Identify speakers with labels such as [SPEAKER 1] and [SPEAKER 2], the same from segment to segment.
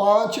[SPEAKER 1] 5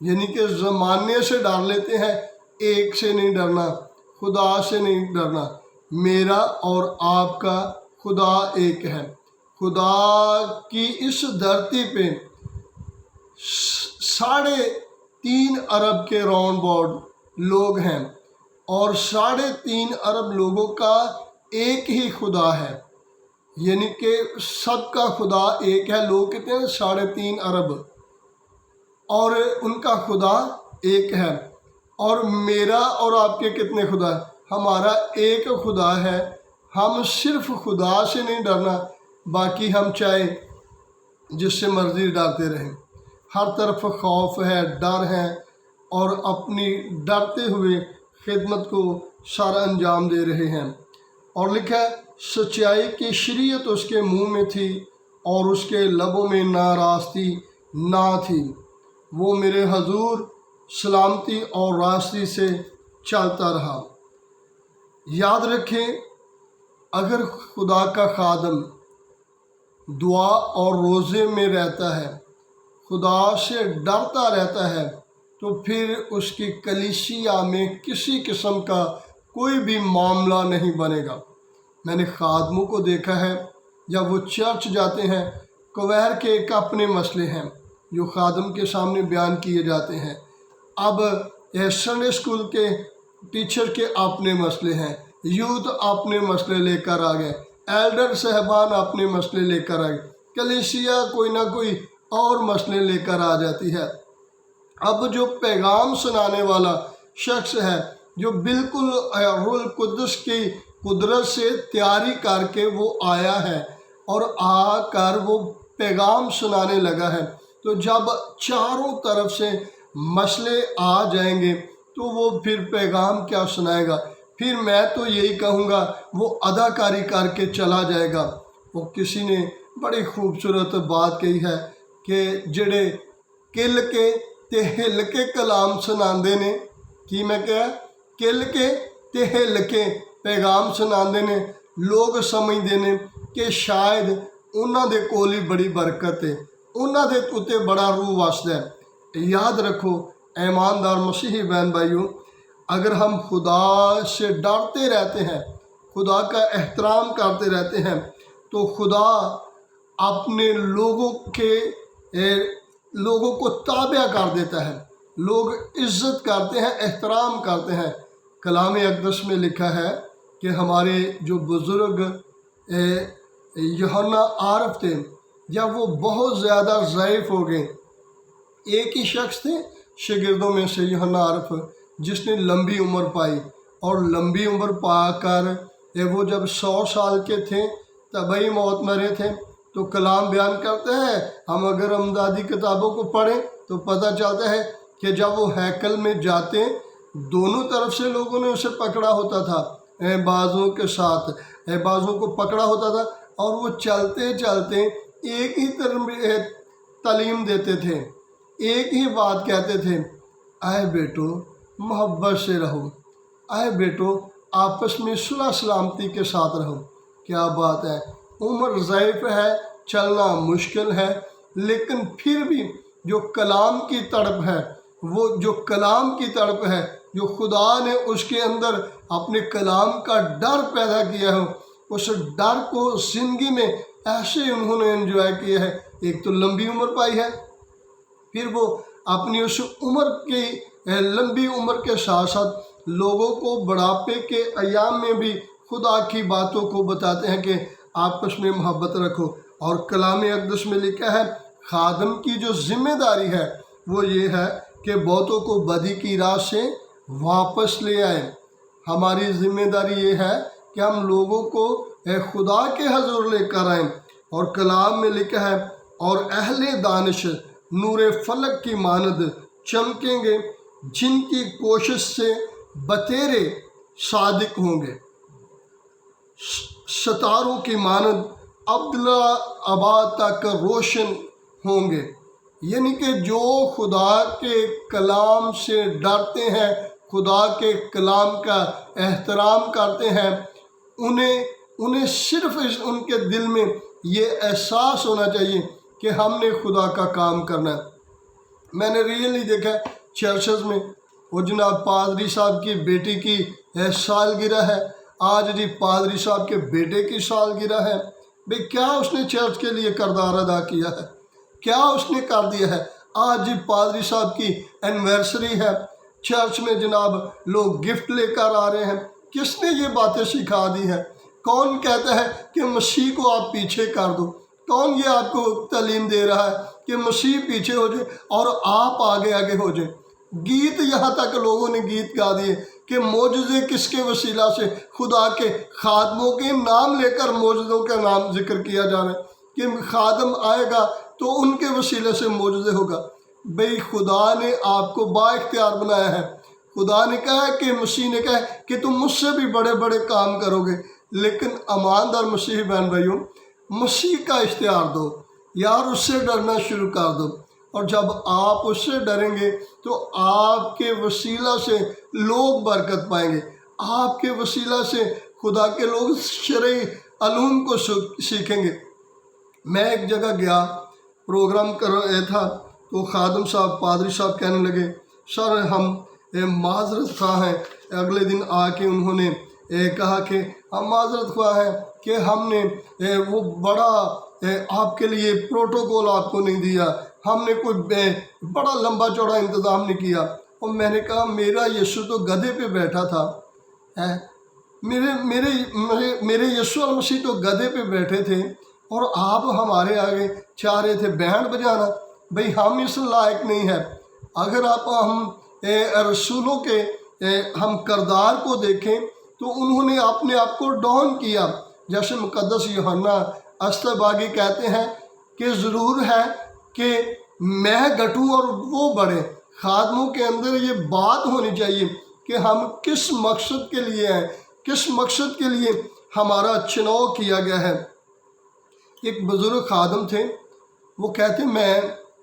[SPEAKER 1] یعنی کہ زمانے سے ڈر لیتے ہیں، ایک سے نہیں ڈرنا، خدا سے نہیں ڈرنا۔ میرا اور آپ کا خدا ایک ہے۔ خدا کی اس دھرتی پہ 3.5 ارب کے راؤنڈ باؤنڈ لوگ ہیں، اور 3.5 ارب لوگوں کا ایک ہی خدا ہے، یعنی کہ سب کا خدا ایک ہے۔ لوگ کتنے ہیں؟ 3.5 ارب، اور ان کا خدا ایک ہے۔ اور میرا اور آپ کے کتنے خدا ہیں؟ ہمارا ایک خدا ہے۔ ہم صرف خدا سے نہیں ڈرنا، باقی ہم چاہے جس سے مرضی ڈرتے رہیں۔ ہر طرف خوف ہے، ڈر ہے، اور اپنی ڈرتے ہوئے خدمت کو سارا انجام دے رہے ہیں۔ اور لکھا ہے، سچائی کی شریعت اس کے منہ میں تھی، اور اس کے لبوں میں ناراستی نہ تھی۔ وہ میرے حضور سلامتی اور راستی سے چلتا رہا۔ یاد رکھیں، اگر خدا کا خادم دعا اور روزے میں رہتا ہے، خدا سے ڈرتا رہتا ہے، تو پھر اس کی کلیسیا میں کسی قسم کا کوئی بھی معاملہ نہیں بنے گا۔ میں نے خادموں کو دیکھا ہے، جب وہ چرچ جاتے ہیں، کویر کے ایک اپنے مسئلے ہیں جو خادم کے سامنے بیان کیے جاتے ہیں۔ اب سنڈے اسکول کے ٹیچر کے اپنے مسئلے ہیں، یوتھ اپنے مسئلے لے کر آ گئے، ایلڈر صاحبان اپنے مسئلے لے کر آ گئے، کلیسیا کوئی نہ کوئی اور مسئلے لے کر آ جاتی ہے۔ اب جو پیغام سنانے والا شخص ہے، جو بالکل روح القدس کی قدرت سے تیاری کر کے وہ آیا ہے اور آ کر وہ پیغام سنانے لگا ہے، تو جب چاروں طرف سے مسئلے آ جائیں گے تو وہ پھر پیغام کیا سنائے گا؟ پھر میں تو یہی کہوں گا، وہ اداکاری کر کے چلا جائے گا۔ وہ کسی نے بڑی خوبصورت بات کہی ہے کہ جڑے کل کے تے ہل کے کلام سناندے نے، کی میں کہا کل کے تے ہل کے پیغام سناندے نے، لوگ سمجھدے نے کہ شاید انہاں دے کول ہی بڑی برکت ہے، انہاں دے اُتے بڑا روح وسدا ہے۔ یاد رکھو ایماندار مسیحی بہن بھائیوں، اگر ہم خدا سے ڈرتے رہتے ہیں، خدا کا احترام کرتے رہتے ہیں، تو خدا اپنے لوگوں کو تابع کر دیتا ہے۔ لوگ عزت کرتے ہیں، احترام کرتے ہیں۔ کلام اقدس میں لکھا ہے کہ ہمارے جو بزرگ یوحنا عارف تھے، جب وہ بہت زیادہ ضعیف ہو گئے، ایک ہی شخص تھے شاگردوں میں سے یوحنا عارف، جس نے لمبی عمر پائی، اور لمبی عمر پا کر وہ جب 100 سال کے تھے طبعی موت مرے تھے۔ تو کلام بیان کرتے ہیں، ہم اگر امدادی کتابوں کو پڑھیں تو پتہ چلتا ہے کہ جب وہ ہیکل میں جاتے، دونوں طرف سے لوگوں نے اسے پکڑا ہوتا تھا، بازوں کے ساتھ بازوں کو پکڑا ہوتا تھا، اور وہ چلتے چلتے ایک ہی تعلیم دیتے تھے، ایک ہی بات کہتے تھے، اے بیٹو محبت سے رہو، اے بیٹو آپس میں صلح سلامتی کے ساتھ رہو۔ کیا بات ہے! عمر ضعیف ہے، چلنا مشکل ہے، لیکن پھر بھی جو کلام کی تڑپ ہے، وہ جو کلام کی تڑپ ہے، جو خدا نے اس کے اندر اپنے کلام کا ڈر پیدا کیا ہو، اس ڈر کو زندگی میں ایسے انہوں نے انجوائے کیا ہے۔ ایک تو لمبی عمر پائی ہے، پھر وہ اپنی اس لمبی عمر کے ساتھ ساتھ لوگوں کو بڑھاپے کے ایام میں بھی خدا کی باتوں کو بتاتے ہیں کہ آپس میں محبت رکھو۔ اور کلام اقدس میں لکھا ہے، خادم کی جو ذمہ داری ہے وہ یہ ہے کہ بہتوں کو بدی کی راہ سے واپس لے آئے۔ ہماری ذمہ داری یہ ہے کہ ہم لوگوں کو خدا کے حضور لے کر آئیں۔ اور کلام میں لکھا ہے، اور اہل دانش نور فلک کی مانند چمکیں گے، جن کی کوشش سے بتیرے صادق ہوں گے، ستاروں کی مانند ابدالآباد تک روشن ہوں گے۔ یعنی کہ جو خدا کے کلام سے ڈرتے ہیں، خدا کے کلام کا احترام کرتے ہیں، انہیں صرف ان کے دل میں یہ احساس ہونا چاہیے کہ ہم نے خدا کا کام کرنا ہے۔ میں نے ریئلی دیکھا چرچز میں وہ جناب پادری صاحب کی بیٹی کی سالگرہ ہے، آج جی پادری صاحب کے بیٹے کی سالگرہ ہے۔ بھئی کیا اس نے چرچ کے لیے کردار ادا کیا ہے؟ کیا اس نے کر دیا ہے؟ آج جی پادری صاحب کی اینیورسری ہے، چرچ میں جناب لوگ گفٹ لے کر آ رہے ہیں۔ کس نے یہ باتیں سکھا دی ہیں؟ کون کہتا ہے کہ مسیح کو آپ پیچھے کر دو؟ کون یہ آپ کو تعلیم دے رہا ہے کہ مسیح پیچھے ہو جائے اور آپ آگے آگے ہو جائیں؟ گیت یہاں تک لوگوں نے گیت گا دیے کہ معجزے کس کے وسیلہ سے؟ خدا کے خادموں کے نام لے کر معجزوں کا نام ذکر کیا جا رہا ہے کہ خادم آئے گا تو ان کے وسیلے سے معجزے ہوگا۔ بھئی خدا نے آپ کو با اختیار بنایا ہے۔ خدا نے کہا ہے کہ مسیح نے کہا ہے کہ تم مجھ سے بھی بڑے بڑے کام کرو گے، لیکن ایماندار مسیحی بہن بھائیوں، مسیح کا اختیار دو یار، اس سے ڈرنا شروع کر دو، اور جب آپ اس سے ڈریں گے تو آپ کے وسیلہ سے لوگ برکت پائیں گے، آپ کے وسیلہ سے خدا کے لوگ شرعی علوم کو سیکھیں گے۔ میں ایک جگہ گیا، پروگرام کر رہا تھا، تو خادم صاحب پادری صاحب کہنے لگے سر ہم معذرت خواہ ہیں۔ اگلے دن آ کے انہوں نے کہا کہ ہم معذرت خواہ ہیں کہ ہم نے وہ بڑا آپ کے لیے پروٹوکول آپ کو نہیں دیا، ہم نے کوئی بڑا لمبا چوڑا انتظام نہیں کیا۔ اور میں نے کہا میرا یسوع تو گدھے پہ بیٹھا تھا، میرے یسوع مسیح تو گدھے پہ بیٹھے تھے، اور آپ ہمارے آگے چاہ رہے تھے بینڈ بجانا۔ بھئی ہم اس لائق نہیں ہے۔ اگر آپ ہم رسولوں کے ہم کردار کو دیکھیں تو انہوں نے اپنے آپ کو ڈاؤن کیا، جیسے مقدس یوحنا استباغی کہتے ہیں کہ ضرور ہے کہ میں گھٹوں اور وہ بڑھے۔ خادموں کے اندر یہ بات ہونی چاہیے کہ ہم کس مقصد کے لیے ہیں، کس مقصد کے لیے ہمارا چناؤ کیا گیا ہے۔ ایک بزرگ خادم تھے، وہ کہتے میں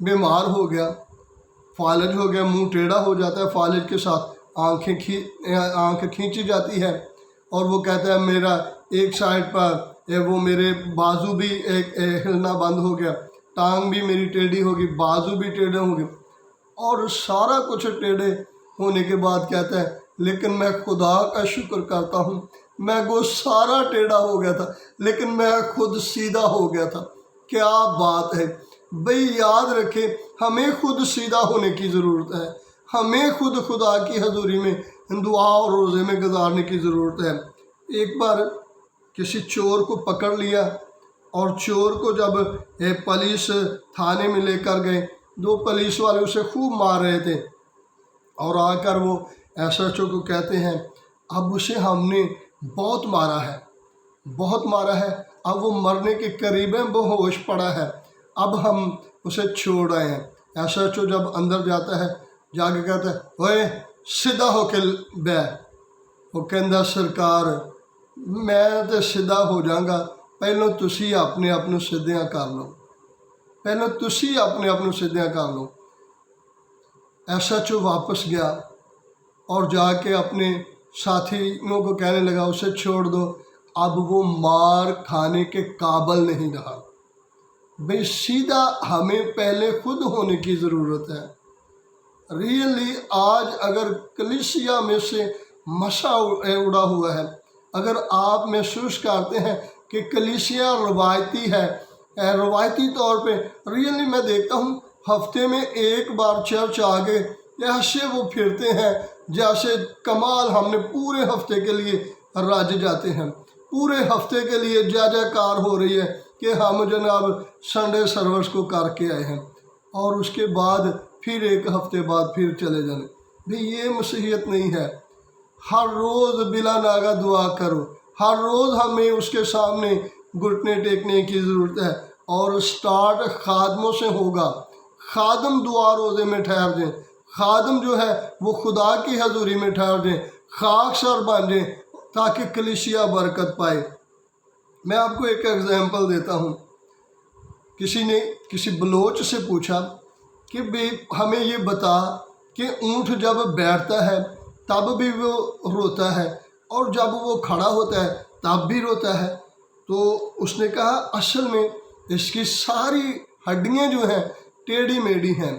[SPEAKER 1] بیمار ہو گیا، فالج ہو گیا، منہ ٹیڑھا ہو جاتا ہے، فالج کے ساتھ آنکھ کھینچی جاتی ہے، اور وہ کہتا ہے میرا ایک سائڈ پر وہ میرے بازو بھی ایک ہلنا بند ہو گیا، ٹانگ بھی میری ٹیڑھی ہوگی، بازو بھی ٹیڑھے ہوں گے، اور سارا کچھ ٹیڑھے ہونے کے بعد کہتا ہے لیکن میں خدا کا شکر کرتا ہوں، میں وہ سارا ٹیڑھا ہو گیا تھا لیکن میں خود سیدھا ہو گیا تھا۔ کیا بات ہے! بھئی یاد رکھیں ہمیں خود سیدھا ہونے کی ضرورت ہے، ہمیں خود خدا کی حضوری میں دعا اور روزے میں گزارنے کی ضرورت ہے۔ ایک بار کسی چور کو پکڑ لیا، اور چور کو جب پولیس تھانے میں لے کر گئے، دو پولیس والے اسے خوب مار رہے تھے، اور آ کر وہ ایس ایچ او کو کہتے ہیں اب اسے ہم نے بہت مارا ہے، بہت مارا ہے، اب وہ مرنے کے قریب ہے، وہ ہوش پڑا ہے، اب ہم اسے چھوڑ آئے ہیں۔ ایس ایچ او جب اندر جاتا ہے، جا کے کہتا ہے اوئے سیدھا ہو کے بہ، وہ کہندا سرکار میں تے سیدھا ہو جاؤں گا، پہلو تسی اپنے آپ نوں سیدھیاں کر لو، پہلو تسی اپنے آپ نوں سیدھیاں کر لو۔ ایس ایچ او واپس گیا اور جا کے اپنے ساتھیوں کو کہنے لگا اسے چھوڑ دو، اب وہ مار کھانے کے قابل نہیں رہا۔ بھئی سیدھا ہمیں پہلے خود ہونے کی ضرورت ہے۔ ریئلی آج اگر کلیسیا میں سے مسا اڑا ہوا ہے، اگر آپ محسوس کرتے ہیں کہ کلیسیا روایتی ہے، روایتی طور پہ ریئلی میں دیکھتا ہوں ہفتے میں ایک بار چرچ آگے ایسے وہ پھرتے ہیں جیسے کمال ہم نے پورے ہفتے کے لیے راج جاتے ہیں، پورے ہفتے کے لیے جے جے کار ہو رہی ہے کہ ہم جناب سنڈے سروس کو کر کے آئے ہیں، اور اس کے بعد پھر ایک ہفتے بعد پھر چلے جانے۔ بھی یہ مسیحیت نہیں ہے۔ ہر روز بلا ناغہ دعا کرو، ہر روز ہمیں اس کے سامنے گھٹنے ٹیکنے کی ضرورت ہے، اور سٹارٹ خادموں سے ہوگا۔ خادم دعا روزے میں ٹھہر جائیں، خادم جو ہے وہ خدا کی حضوری میں ٹھہر جائیں، خاک سر بن جائیں تاکہ کلیسیا برکت پائے۔ میں آپ کو ایک ایگزامپل دیتا ہوں۔ کسی نے کسی بلوچ سے پوچھا کہ بھئی ہمیں یہ بتا کہ اونٹ جب بیٹھتا ہے تب بھی وہ روتا ہے اور جب وہ کھڑا ہوتا ہے تب بھی روتا ہے؟ تو اس نے کہا اصل میں اس کی ساری ہڈیاں جو ہیں ٹیڑھی میڑھی ہیں،